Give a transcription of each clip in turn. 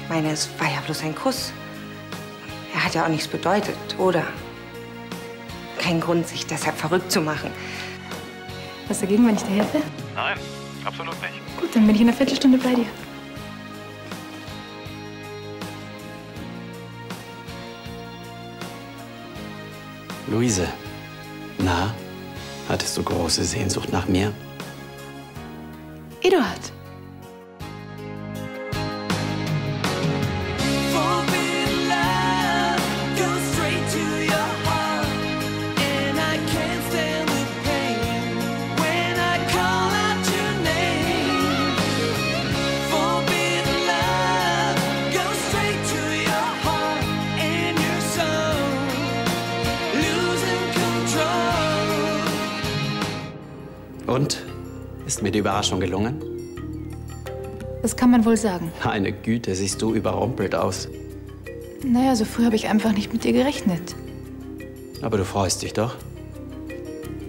Ich meine, es war ja bloß ein Kuss. Er hat ja auch nichts bedeutet, oder? Kein Grund, sich deshalb verrückt zu machen. Was dagegen, wenn ich dir helfe? Nein, absolut nicht. Gut, dann bin ich in einer Viertelstunde bei dir. Luise, na, hattest du große Sehnsucht nach mir? Eduard. Und? Ist mir die Überraschung gelungen? Das kann man wohl sagen. Meine Güte, siehst du überrumpelt aus. Naja, so früh habe ich einfach nicht mit dir gerechnet. Aber du freust dich doch.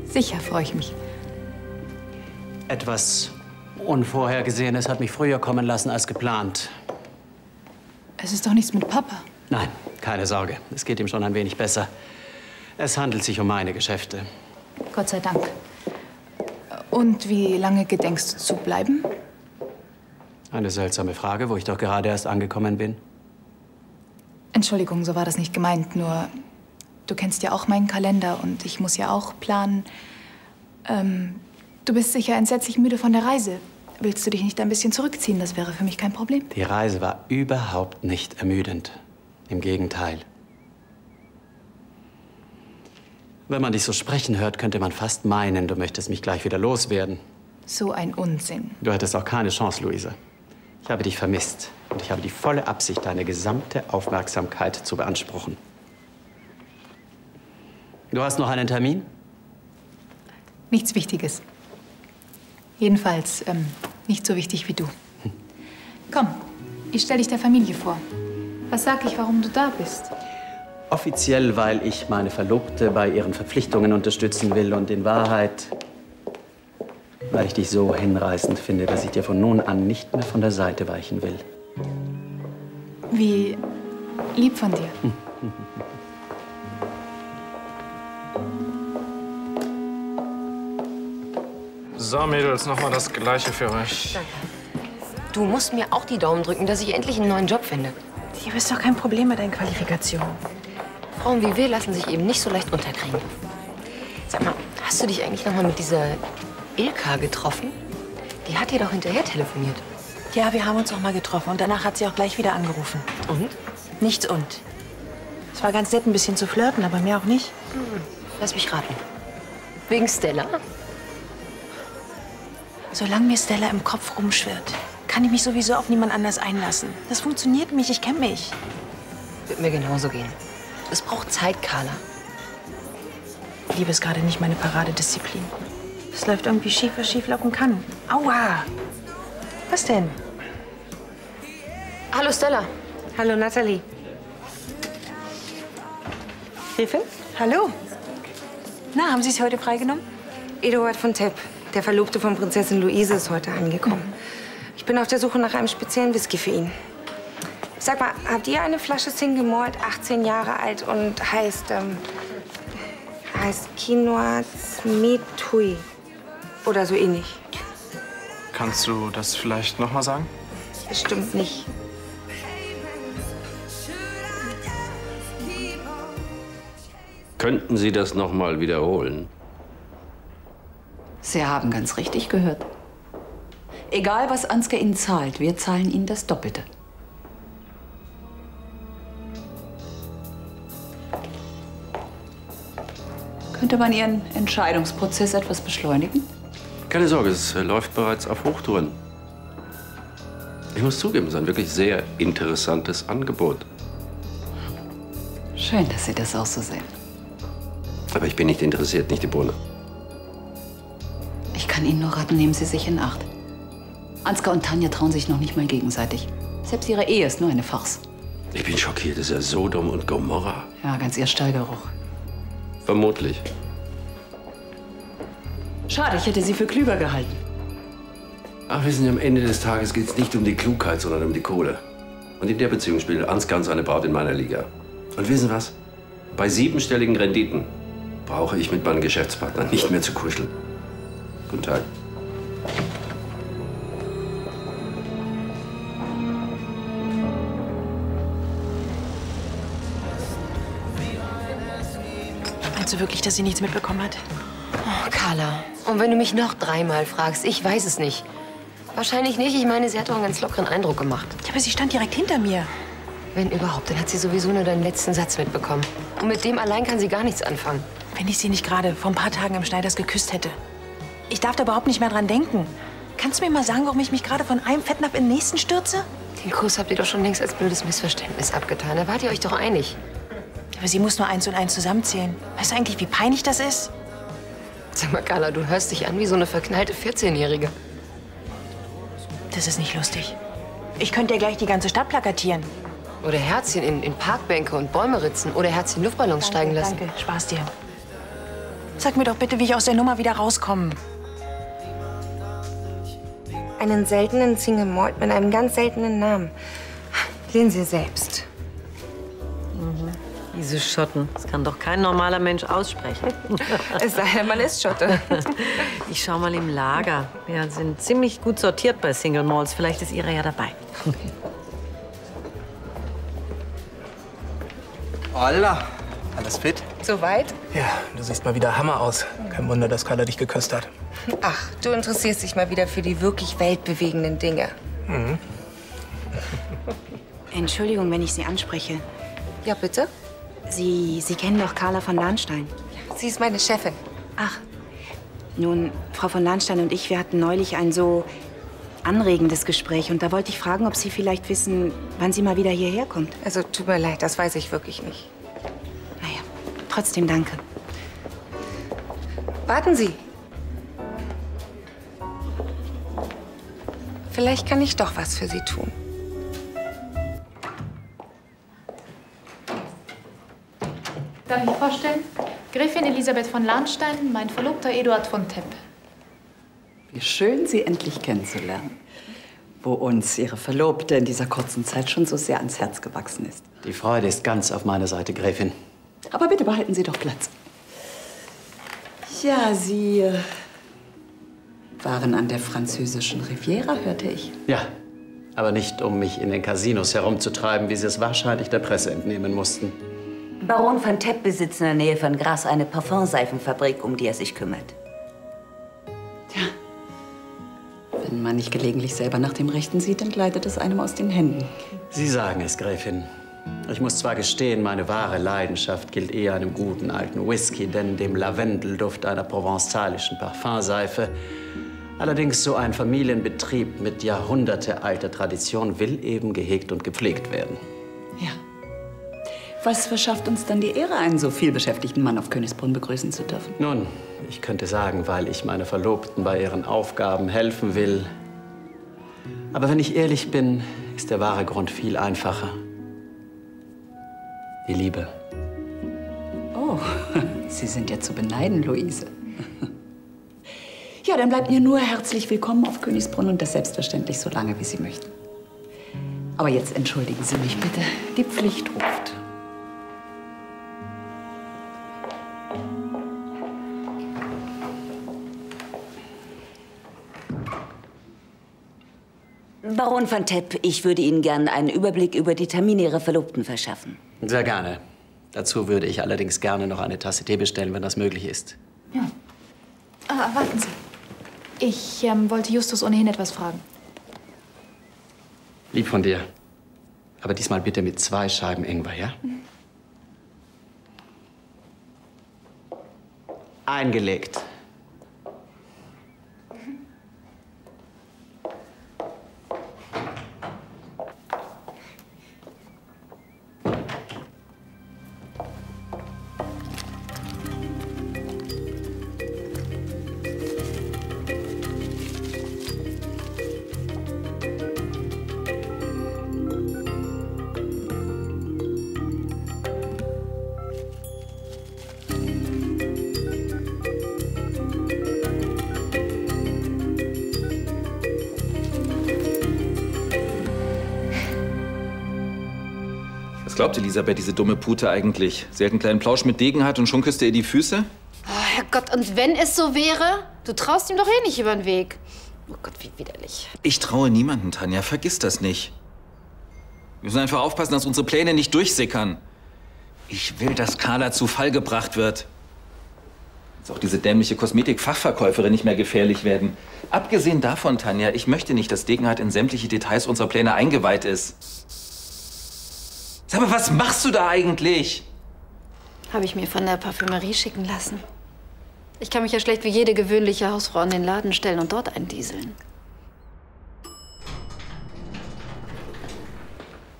Sicher freue ich mich. Etwas Unvorhergesehenes hat mich früher kommen lassen als geplant. Es ist doch nichts mit Papa. Nein, keine Sorge. Es geht ihm schon ein wenig besser. Es handelt sich um meine Geschäfte. Gott sei Dank. Und wie lange gedenkst du zu bleiben? Eine seltsame Frage, wo ich doch gerade erst angekommen bin. Entschuldigung, so war das nicht gemeint. Nur, du kennst ja auch meinen Kalender und ich muss ja auch planen. Du bist sicher entsetzlich müde von der Reise. Willst du dich nicht ein bisschen zurückziehen? Das wäre für mich kein Problem. Die Reise war überhaupt nicht ermüdend. Im Gegenteil. Wenn man dich so sprechen hört, könnte man fast meinen, du möchtest mich gleich wieder loswerden. So ein Unsinn. Du hattest auch keine Chance, Luise. Ich habe dich vermisst und ich habe die volle Absicht, deine gesamte Aufmerksamkeit zu beanspruchen. Du hast noch einen Termin? Nichts Wichtiges. Jedenfalls nicht so wichtig wie du. Komm, ich stelle dich der Familie vor. Was sag ich, warum du da bist? Offiziell, weil ich meine Verlobte bei ihren Verpflichtungen unterstützen will und in Wahrheit, weil ich dich so hinreißend finde, dass ich dir von nun an nicht mehr von der Seite weichen will. Wie lieb von dir. So, Mädels, nochmal das Gleiche für euch. Danke. Du musst mir auch die Daumen drücken, dass ich endlich einen neuen Job finde. Du bist doch kein Problem mit deinen Qualifikationen. Frauen wie wir lassen sich eben nicht so leicht unterkriegen. Sag mal, hast du dich eigentlich noch mal mit dieser Ilka getroffen? Die hat dir doch hinterher telefoniert. Ja, wir haben uns auch mal getroffen und danach hat sie auch gleich wieder angerufen. Und? Nichts und. Es war ganz nett, ein bisschen zu flirten, aber mehr auch nicht. Lass mich raten. Wegen Stella? Solange mir Stella im Kopf rumschwirrt, kann ich mich sowieso auf niemand anders einlassen. Das funktioniert nicht, ich kenne mich. Wird mir genauso gehen. Es braucht Zeit, Carla. Liebe ist gerade nicht meine Paradedisziplin. Es läuft irgendwie schief, was schief laufen kann. Aua! Was denn? Hallo, Stella. Hallo, Natalie. Hilfe? Hallo. Na, haben Sie es heute freigenommen? Eduard von Tepp, der Verlobte von Prinzessin Luise, ist heute angekommen. Ich bin auf der Suche nach einem speziellen Whisky für ihn. Sag mal, habt ihr eine Flasche Single Malt, 18 Jahre alt und heißt Quinoa Smetui oder so ähnlich? Kannst du das vielleicht noch mal sagen? Bestimmt nicht. Könnten Sie das noch mal wiederholen? Sie haben ganz richtig gehört. Egal, was Ansgar Ihnen zahlt, wir zahlen Ihnen das Doppelte. Könnte man Ihren Entscheidungsprozess etwas beschleunigen? Keine Sorge, es läuft bereits auf Hochtouren. Ich muss zugeben, es ist ein wirklich sehr interessantes Angebot. Schön, dass Sie das auch so sehen. Aber ich bin nicht interessiert, nicht die Bohne. Ich kann Ihnen nur raten, nehmen Sie sich in Acht. Ansgar und Tanja trauen sich noch nicht mal gegenseitig. Selbst ihre Ehe ist nur eine Farce. Ich bin schockiert, das ist ja Sodom und Gomorra. Ja, ganz Ihr Stallgeruch. Vermutlich. Schade, ich hätte Sie für klüger gehalten. Ach, wissen Sie, am Ende des Tages geht es nicht um die Klugheit, sondern um die Kohle. Und in der Beziehung spielt Ansgar und seine Braut in meiner Liga. Und wissen Sie was? Bei 7-stelligen Renditen brauche ich mit meinen Geschäftspartnern nicht mehr zu kuscheln. Guten Tag. Meinst du wirklich, dass sie nichts mitbekommen hat? Oh, Carla. Und wenn du mich noch 3-mal fragst, ich weiß es nicht. Wahrscheinlich nicht. Ich meine, sie hat doch einen ganz lockeren Eindruck gemacht. Ja, aber sie stand direkt hinter mir. Wenn überhaupt, dann hat sie sowieso nur deinen letzten Satz mitbekommen. Und mit dem allein kann sie gar nichts anfangen. Wenn ich sie nicht gerade vor ein paar Tagen im Schneiders geküsst hätte. Ich darf da überhaupt nicht mehr dran denken. Kannst du mir mal sagen, warum ich mich gerade von einem Fettnapf in den nächsten stürze? Den Kuss habt ihr doch schon längst als blödes Missverständnis abgetan. Da wart ihr euch doch einig. Aber sie muss nur 1 und 1 zusammenzählen. Weißt du eigentlich, wie peinlich das ist? Sag mal, Carla, du hörst dich an wie so eine verknallte 14-Jährige. Das ist nicht lustig. Ich könnte ja gleich die ganze Stadt plakatieren. Oder Herzchen in Parkbänke und Bäume ritzen. Oder Herzchen Luftballons steigen lassen. Danke, Spaß dir. Sag mir doch bitte, wie ich aus der Nummer wieder rauskomme. Einen seltenen Single Malt mit einem ganz seltenen Namen. Lesen Sie selbst. Diese Schotten, das kann doch kein normaler Mensch aussprechen. Es sei denn, man ist Schotte. Ich schau mal im Lager. Wir sind ziemlich gut sortiert bei Single Malts. Vielleicht ist Ihre ja dabei. Holla, alles fit? Soweit? Ja, du siehst mal wieder Hammer aus. Kein Wunder, dass Carla dich geküsst hat. Ach, du interessierst dich mal wieder für die wirklich weltbewegenden Dinge. Mhm. Entschuldigung, wenn ich Sie anspreche. Ja, bitte? Sie kennen doch Carla von Lahnstein. Sie ist meine Chefin. Ach, nun, Frau von Lahnstein und ich, wir hatten neulich ein so anregendes Gespräch. Und da wollte ich fragen, ob Sie vielleicht wissen, wann sie mal wieder hierher kommt. Also, tut mir leid, das weiß ich wirklich nicht. Naja, trotzdem danke. Warten Sie. Vielleicht kann ich doch was für Sie tun. Darf ich vorstellen? Gräfin Elisabeth von Lahnstein, mein Verlobter Eduard von Tepp. Wie schön, Sie endlich kennenzulernen. Wo uns Ihre Verlobte in dieser kurzen Zeit schon so sehr ans Herz gewachsen ist. Die Freude ist ganz auf meiner Seite, Gräfin. Aber bitte behalten Sie doch Platz. Ja, Sie waren an der französischen Riviera, hörte ich. Ja, aber nicht, um mich in den Casinos herumzutreiben, wie Sie es wahrscheinlich der Presse entnehmen mussten. Baron von Tepp besitzt in der Nähe von Grasse eine Parfumseifenfabrik, um die er sich kümmert. Wenn man nicht gelegentlich selber nach dem Rechten sieht, dann gleitet es einem aus den Händen. Sie sagen es, Gräfin. Ich muss zwar gestehen, meine wahre Leidenschaft gilt eher einem guten alten Whisky, denn dem Lavendelduft einer provenzalischen Parfumseife. Allerdings so ein Familienbetrieb mit jahrhundertealter Tradition will eben gehegt und gepflegt werden. Ja. Was verschafft uns dann die Ehre, einen so vielbeschäftigten Mann auf Königsbrunn begrüßen zu dürfen? Nun, ich könnte sagen, weil ich meiner Verlobten bei ihren Aufgaben helfen will. Aber wenn ich ehrlich bin, ist der wahre Grund viel einfacher. Die Liebe. Oh, Sie sind ja zu beneiden, Luise. Ja, dann bleibt mir nur herzlich willkommen auf Königsbrunn und das selbstverständlich so lange, wie Sie möchten. Aber jetzt entschuldigen Sie mich bitte, die Pflicht ruft. Baron von Tepp, ich würde Ihnen gerne einen Überblick über die Termine Ihrer Verlobten verschaffen. Sehr gerne. Dazu würde ich allerdings gerne noch eine Tasse Tee bestellen, wenn das möglich ist. Ja. Warten Sie. Ich wollte Justus ohnehin etwas fragen. Lieb von dir. Aber diesmal bitte mit 2 Scheiben Ingwer, ja? Eingelegt. glaubt Elisabeth, diese dumme Pute eigentlich? Sie hat einen kleinen Plausch mit Degenhardt und schon küsst er ihr die Füße? Oh, Herrgott, und wenn es so wäre? Du traust ihm doch eh nicht über den Weg. Oh Gott, wie widerlich. Ich traue niemanden, Tanja. Vergiss das nicht. Wir müssen einfach aufpassen, dass unsere Pläne nicht durchsickern. Ich will, dass Carla zu Fall gebracht wird. Dass auch diese dämliche Kosmetikfachverkäuferin nicht mehr gefährlich werden. Abgesehen davon, Tanja, ich möchte nicht, dass Degenhardt in sämtliche Details unserer Pläne eingeweiht ist. Sag mal, was machst du da eigentlich? Habe ich mir von der Parfümerie schicken lassen. Ich kann mich ja schlecht wie jede gewöhnliche Hausfrau in den Laden stellen und dort eindieseln.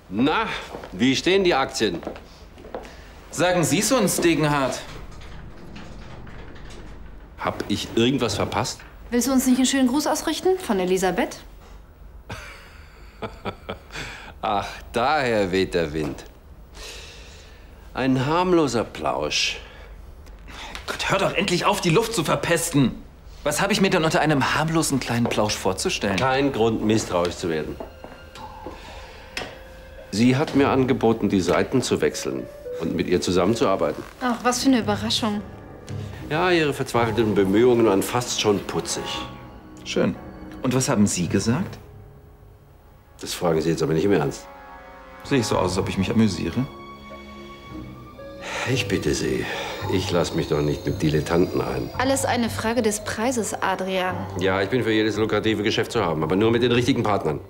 Na, wie stehen die Aktien? Sagen Sie es uns, Degenhardt. Hab ich irgendwas verpasst? Willst du uns nicht einen schönen Gruß ausrichten von Elisabeth? Ach, daher weht der Wind. Ein harmloser Plausch. Gott, hör doch endlich auf, die Luft zu verpesten. Was habe ich mir denn unter einem harmlosen kleinen Plausch vorzustellen? Kein Grund, misstrauisch zu werden. Sie hat mir angeboten, die Seiten zu wechseln und mit ihr zusammenzuarbeiten. Ach, was für eine Überraschung. Ja, ihre verzweifelten Bemühungen waren fast schon putzig. Schön. Und was haben Sie gesagt? Das fragen Sie jetzt aber nicht im Ernst. Sehe ich so aus, als ob ich mich amüsiere? Ich bitte Sie, ich lasse mich doch nicht mit Dilettanten ein. Alles eine Frage des Preises, Adrian. Ja, ich bin für jedes lukrative Geschäft zu haben, aber nur mit den richtigen Partnern.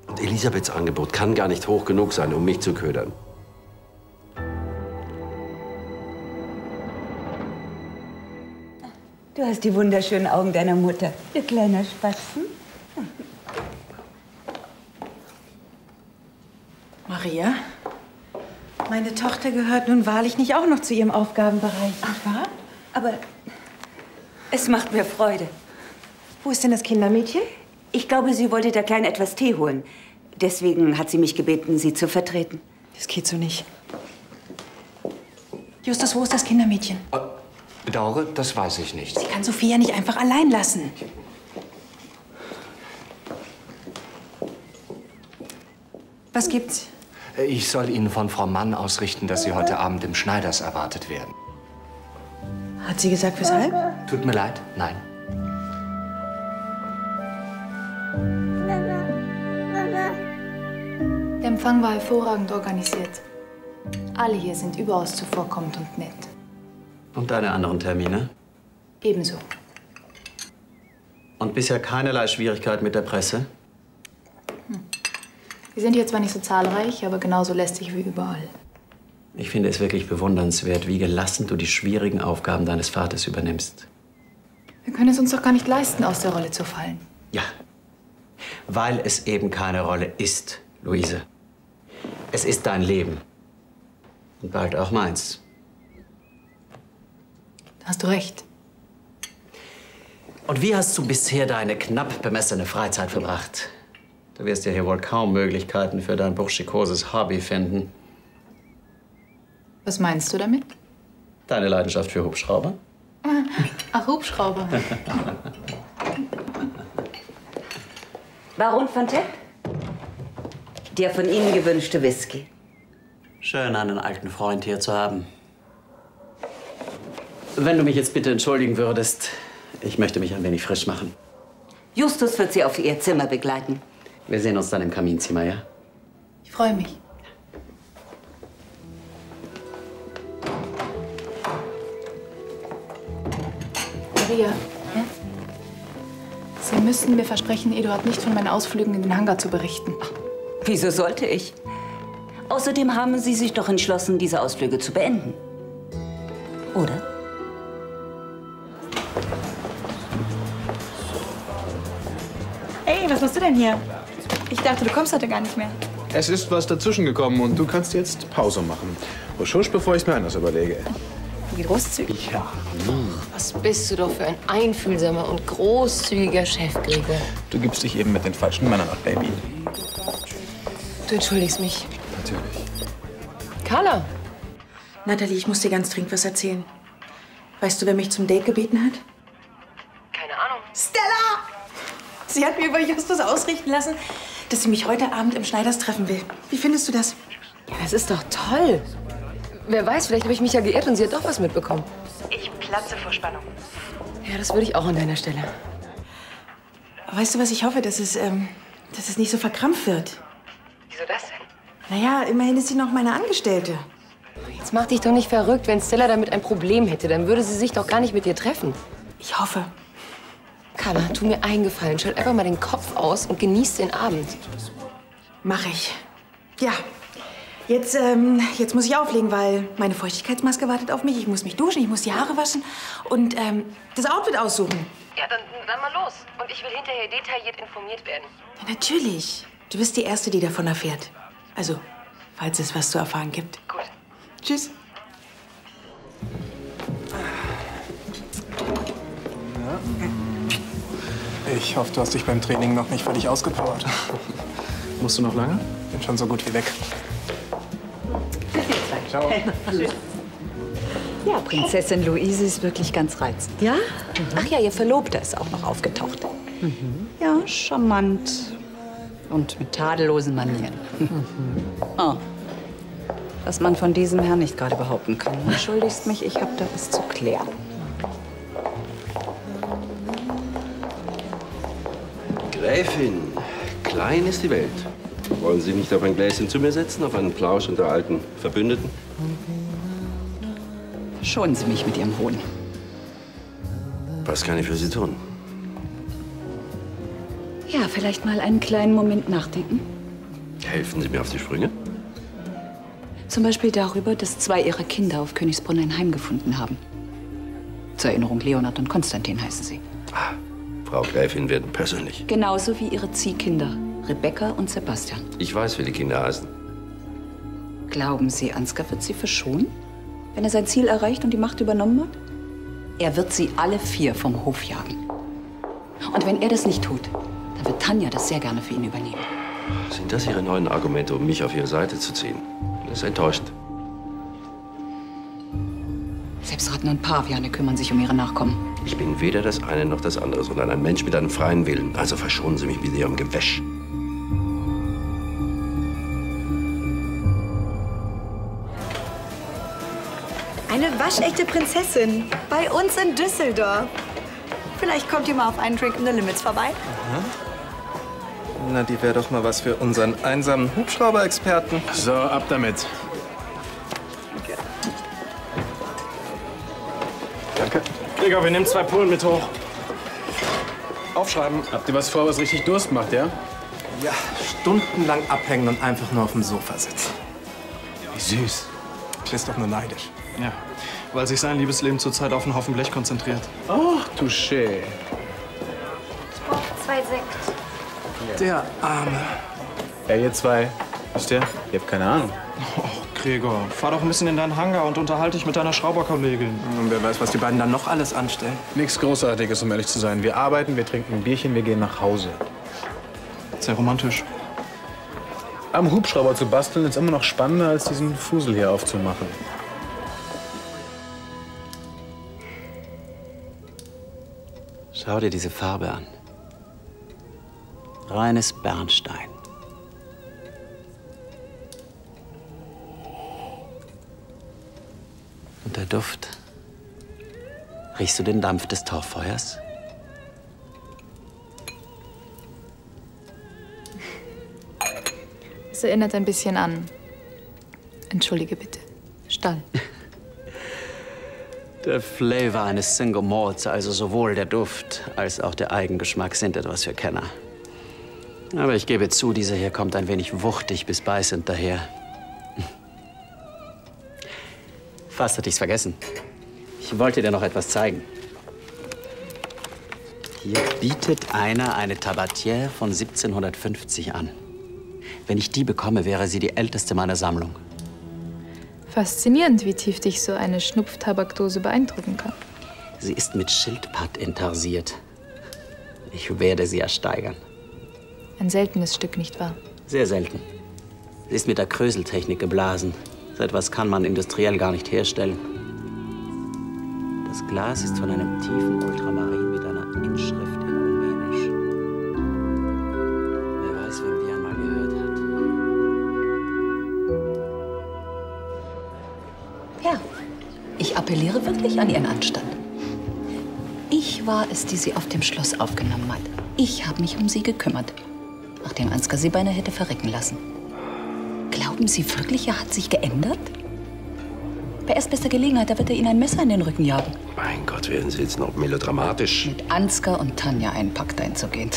Und Elisabeths Angebot kann gar nicht hoch genug sein, um mich zu ködern. Du hast die wunderschönen Augen deiner Mutter, du kleiner Spatzen. Maria, meine Tochter gehört nun wahrlich nicht auch noch zu ihrem Aufgabenbereich, nicht wahr? Aber es macht mir Freude. Wo ist denn das Kindermädchen? Ich glaube, sie wollte der Kleinen etwas Tee holen. Deswegen hat sie mich gebeten, sie zu vertreten. Das geht so nicht. Justus, wo ist das Kindermädchen? Bedauere, das weiß ich nicht. Sie kann Sophia nicht einfach allein lassen. Was gibt's? Ich soll Ihnen von Frau Mann ausrichten, dass Sie heute Abend im Schneiders erwartet werden. Hat sie gesagt, weshalb? Tut mir leid, nein. Der Empfang war hervorragend organisiert. Alle hier sind überaus zuvorkommend und nett. Und deine anderen Termine? Ebenso. Und bisher keinerlei Schwierigkeit mit der Presse? Wir sind hier zwar nicht so zahlreich, aber genauso lästig wie überall. Ich finde es wirklich bewundernswert, wie gelassen du die schwierigen Aufgaben deines Vaters übernimmst. Wir können es uns doch gar nicht leisten, aus der Rolle zu fallen. Ja, weil es eben keine Rolle ist, Luise. Es ist dein Leben. Und bald auch meins. Da hast du recht. Und wie hast du bisher deine knapp bemessene Freizeit verbracht? Du wirst ja hier wohl kaum Möglichkeiten für dein burschikoses Hobby finden. Was meinst du damit? Deine Leidenschaft für Hubschrauber? Ach, Hubschrauber. Baron von Tepp? Der von Ihnen gewünschte Whisky. Schön, einen alten Freund hier zu haben. Wenn du mich jetzt bitte entschuldigen würdest, ich möchte mich ein wenig frisch machen. Justus wird Sie auf Ihr Zimmer begleiten. Wir sehen uns dann im Kaminzimmer, ja? Ich freue mich. Maria, Sie müssen mir versprechen, Eduard nicht von meinen Ausflügen in den Hangar zu berichten. Wieso sollte ich? Außerdem haben Sie sich doch entschlossen, diese Ausflüge zu beenden. Oder? Hey, was machst du denn hier? Ich dachte, du kommst heute gar nicht mehr. Es ist was dazwischen gekommen und du kannst jetzt Pause machen. Husch, husch, bevor ich mir anders überlege. Wie großzügig. Ja. Was bist du doch für ein einfühlsamer und großzügiger Chef, Gregor. Du gibst dich eben mit den falschen Männern ab, Baby. Du entschuldigst mich. Natürlich. Carla. Natalie, ich muss dir ganz dringend was erzählen. Weißt du, wer mich zum Date gebeten hat? Keine Ahnung. Stella! Sie hat mir über Justus ausrichten lassen, dass sie mich heute Abend im Schneiders treffen will. Wie findest du das? Ja, das ist doch toll. Wer weiß, vielleicht habe ich mich ja geirrt und sie hat doch was mitbekommen. Ich platze vor Spannung. Ja, das würde ich auch an deiner Stelle. Weißt du, was ich hoffe? Dass es nicht so verkrampft wird. Wieso das denn? Naja, immerhin ist sie noch meine Angestellte. Jetzt mach dich doch nicht verrückt. Wenn Stella damit ein Problem hätte, dann würde sie sich doch gar nicht mit dir treffen. Ich hoffe. Carla, tu mir einen Gefallen. Schalt einfach mal den Kopf aus und genieß den Abend. Mach ich. Ja. Jetzt muss ich auflegen, weil meine Feuchtigkeitsmaske wartet auf mich. Ich muss mich duschen, ich muss die Haare waschen und das Outfit aussuchen. Ja, dann mal los. Und ich will hinterher detailliert informiert werden. Ja, natürlich. Du bist die Erste, die davon erfährt. Also, falls es was zu erfahren gibt. Gut. Tschüss. Ich hoffe, du hast dich beim Training noch nicht völlig ausgepowert. Musst du noch lange? Bin schon so gut wie weg. Ciao. Ja, Prinzessin Luise ist wirklich ganz reizend. Ja? Ach ja, ihr Verlobter ist auch noch aufgetaucht. Ja, charmant. Und mit tadellosen Manieren. Oh. Was man von diesem Herrn nicht gerade behaupten kann. Du entschuldigst mich, ich habe da was zu klären. Gräfin, klein ist die Welt. Wollen Sie nicht auf ein Gläschen zu mir setzen, auf einen Plausch unter alten Verbündeten? Schonen Sie mich mit Ihrem Hohn. Was kann ich für Sie tun? Ja, vielleicht mal einen kleinen Moment nachdenken. Helfen Sie mir auf die Sprünge? Zum Beispiel darüber, dass 2 Ihrer Kinder auf Königsbrunn ein Heim gefunden haben. Zur Erinnerung, Leonard und Konstantin heißen sie. Ah, Frau Gräfin werden persönlich. Genauso wie Ihre Ziehkinder, Rebecca und Sebastian. Ich weiß, wie die Kinder heißen. Glauben Sie, Ansgar wird sie verschonen, wenn er sein Ziel erreicht und die Macht übernommen hat? Er wird sie alle 4 vom Hof jagen. Und wenn er das nicht tut, dann wird Tanja das sehr gerne für ihn übernehmen. Sind das Ihre neuen Argumente, um mich auf Ihre Seite zu ziehen? Das ist enttäuschend. Selbstratten und Paviane kümmern sich um ihre Nachkommen. Ich bin weder das eine noch das andere, sondern ein Mensch mit einem freien Willen. Also verschonen Sie mich mit Ihrem Gewäsch. Eine waschechte Prinzessin. Bei uns in Düsseldorf. Vielleicht kommt ihr mal auf einen Drink in the Limits vorbei. Aha. Na, die wäre doch mal was für unseren einsamen Hubschrauber-Experten. So, ab damit. Danke. Gregor, wir nehmen 2 Pullen mit hoch. Aufschreiben. Habt ihr was vor, was richtig Durst macht, ja? Ja, stundenlang abhängen und einfach nur auf dem Sofa sitzen. Wie süß. Du bist doch nur neidisch. Ja, weil sich sein Liebesleben zurzeit auf einen Haufen Blech konzentriert. Oh, touché. Ich brauche 2 Sekt. Der Arme. Ja, ihr 2. Wisst ihr? Ihr habt keine Ahnung. Oh, Gregor, fahr doch ein bisschen in deinen Hangar und unterhalte dich mit deiner Schrauberkollegin. Und wer weiß, was die beiden dann noch alles anstellen. Nichts Großartiges, um ehrlich zu sein. Wir arbeiten, wir trinken ein Bierchen, wir gehen nach Hause. Sehr romantisch. Am Hubschrauber zu basteln ist immer noch spannender, als diesen Fusel hier aufzumachen. Schau dir diese Farbe an. Reines Bernstein. Und der Duft. Riechst du den Dampf des Torffeuers? Es erinnert ein bisschen an... Entschuldige bitte. Stall. Der Flavor eines Single Malts, also sowohl der Duft als auch der Eigengeschmack, sind etwas für Kenner. Aber ich gebe zu, dieser hier kommt ein wenig wuchtig bis beißend daher. Fast hatte ich's vergessen. Ich wollte dir noch etwas zeigen. Hier bietet einer eine Tabatière von 1750 an. Wenn ich die bekomme, wäre sie die älteste meiner Sammlung. Faszinierend, wie tief dich so eine Schnupftabakdose beeindrucken kann. Sie ist mit Schildpatt intarsiert. Ich werde sie ersteigern. Ein seltenes Stück, nicht wahr? Sehr selten. Sie ist mit der Kröseltechnik geblasen. So etwas kann man industriell gar nicht herstellen. Das Glas ist von einem tiefen Ultramarin mit einer Inschrift in Rumänisch. Wer weiß, wem die einmal gehört hat. appelliere wirklich an Ihren Anstand. Ich war es, die Sie auf dem Schloss aufgenommen hat. Ich habe mich um Sie gekümmert, nachdem Ansgar Sie beinahe hätte verrecken lassen. Glauben Sie wirklich, er hat sich geändert? Bei erstbester Gelegenheit, da wird er Ihnen ein Messer in den Rücken jagen. Mein Gott, werden Sie jetzt noch melodramatisch? Mit Ansgar und Tanja einen Pakt einzugehen.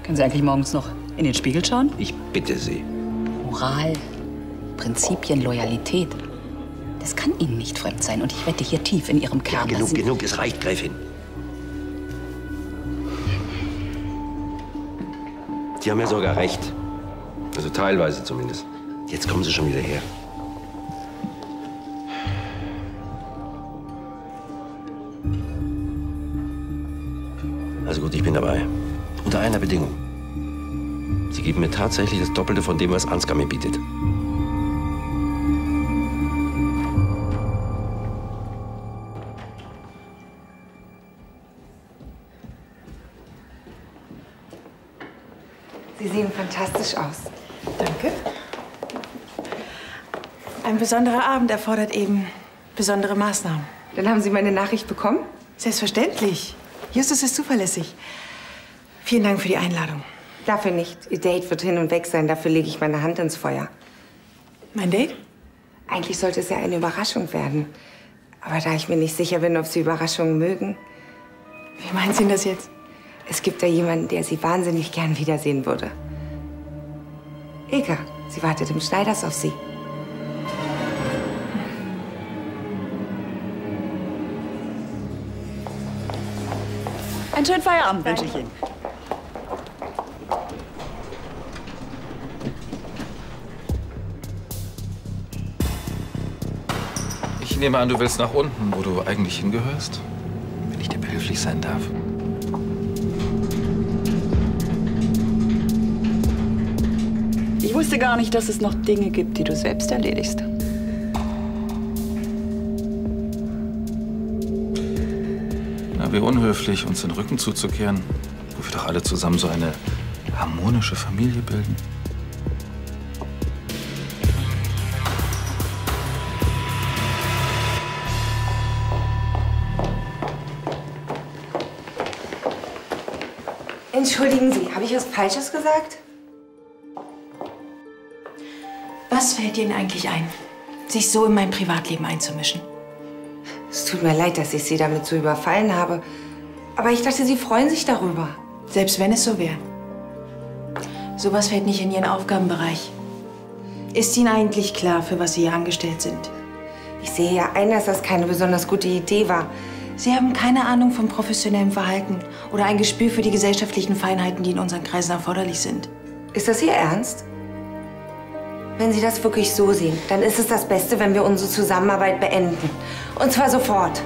Können Sie eigentlich morgens noch in den Spiegel schauen? Ich bitte Sie. Moral, Prinzipien, Loyalität. Das kann Ihnen nicht fremd sein. Und ich wette hier tief in Ihrem Kern. Ja, genug, es reicht, Gräfin. Die haben ja sogar recht. Also teilweise zumindest. Jetzt kommen Sie schon wieder her. Also gut, ich bin dabei. Unter einer Bedingung. Sie geben mir tatsächlich das Doppelte von dem, was Ansgar mir bietet. Sie sehen fantastisch aus. Danke. Ein besonderer Abend erfordert eben besondere Maßnahmen. Dann haben Sie meine Nachricht bekommen? Selbstverständlich. Justus ist zuverlässig. Vielen Dank für die Einladung. Dafür nicht. Ihr Date wird hin und weg sein. Dafür lege ich meine Hand ins Feuer. Mein Date? Eigentlich sollte es ja eine Überraschung werden. Aber da ich mir nicht sicher bin, ob Sie Überraschungen mögen. Wie meinen Sie das jetzt? Es gibt da jemanden, der Sie wahnsinnig gern wiedersehen würde. Ilka, sie wartet im Schneiders auf Sie. Einen schönen Feierabend wünsche ich Ihnen. Ich nehme an, du willst nach unten, wo du eigentlich hingehörst? Wenn ich dir behilflich sein darf. Ich wusste gar nicht, dass es noch Dinge gibt, die du selbst erledigst. Na, wie unhöflich, uns den Rücken zuzukehren, wo wir doch alle zusammen so eine harmonische Familie bilden. Entschuldigen Sie, habe ich was Falsches gesagt? Was fällt Ihnen eigentlich ein, sich so in mein Privatleben einzumischen? Es tut mir leid, dass ich Sie damit so überfallen habe. Aber ich dachte, Sie freuen sich darüber. Selbst wenn es so wäre. Sowas fällt nicht in Ihren Aufgabenbereich. Ist Ihnen eigentlich klar, für was Sie hier angestellt sind? Ich sehe ja ein, dass das keine besonders gute Idee war. Sie haben keine Ahnung vom professionellen Verhalten oder ein Gespür für die gesellschaftlichen Feinheiten, die in unseren Kreisen erforderlich sind. Ist das Ihr Ernst? Wenn Sie das wirklich so sehen, dann ist es das Beste, wenn wir unsere Zusammenarbeit beenden. Und zwar sofort.